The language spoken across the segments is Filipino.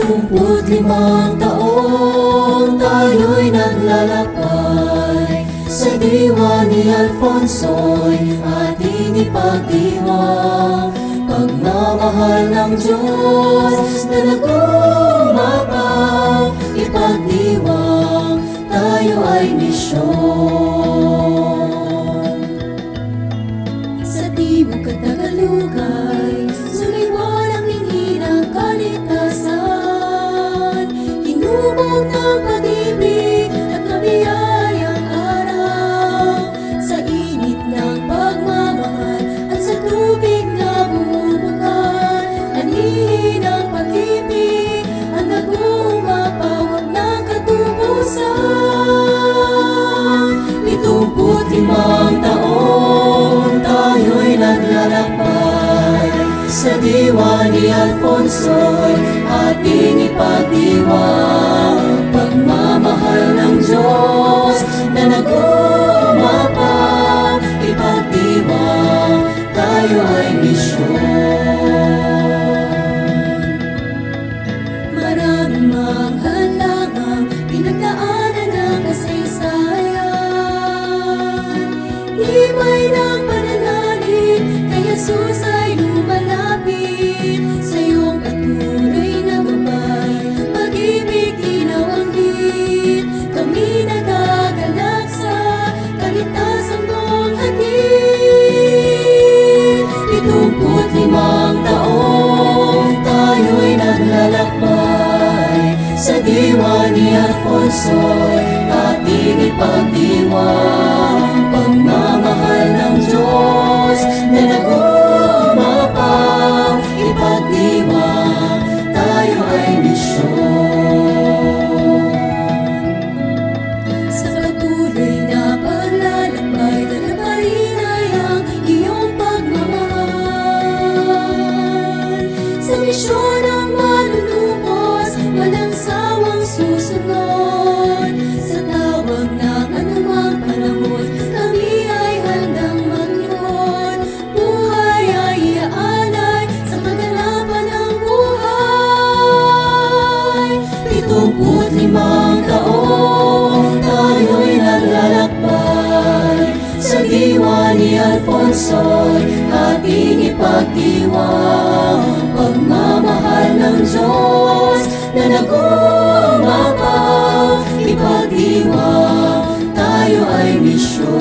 75 taong tayo'y naglalakbay sa diwa ni Alfonso'y ating ipagdiwang. Pagmamahal ng Diyos na nag-umapaw, ipagdiwang, tayo ay misyon. Sa timog at Tagalugay, sumiwal ang linghi ng kaligtasan. Hinubog ng pag-ibig at kabiyayang araw. Sa init ng pagmamahal at sa tubig na bumubukan, anhihin ng pag-ibig ang nag-uumapaw ng katubusan. 75 taon tayo'y naglalakbay sa diwa ni Alfonso'y ating ipagdiwang. Pagmamahal ng Diyos na nag-umapaw, ipagdiwang, tayo ay misyon. Maraming mga hadlangang pinagdaanan ng kasaysayan. Himay ng pananalig kay Jesus ay lumalapit. Sa iyong patuloy na gabay, pag-ibig inaw ang lit. Kami nagagalak sa kaligtasang mong hatid. 75 taong tayo'y naglalakbay sa diwa ni Alfonso'y ating ipagdiwang. Pagmamahal ng Diyos na nag-umapaw, ipagdiwang, tayo ay misyon. Sa patuloy na paglalakbay, lalakarin ay ang iyong pagmamahal. Sa misyon ang malulubos, walang sawang susunod. Sa tawag ng anumang panahon, kami ay handang maglingkod. Buhay ay iaalay sa kaganapan ng buhay. 75 taon tayo'y naglalakbay sa diwa ni Alfonso'y ating ipagdiwang. Pagmamahal ng Diyos na nag-umapaw, ipagdiwang, tayo ay misyon.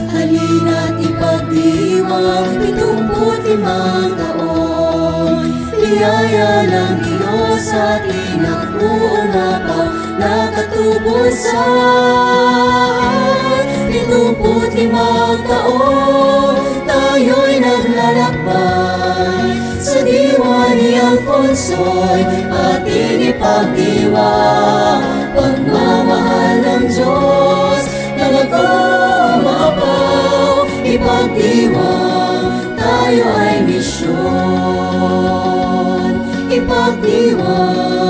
Halina't ipagdiwang 75 taon. Biyaya ng Diyos sa ating nag-uumapaw na katubusan. 75 taon tayo'y naglalakbay sa diwa ni Alfonso'y ating ipagdiwang. Pagmamahal ng Diyos na nag-umapaw, ipagdiwang, tayo ay misyon. Ipagdiwang.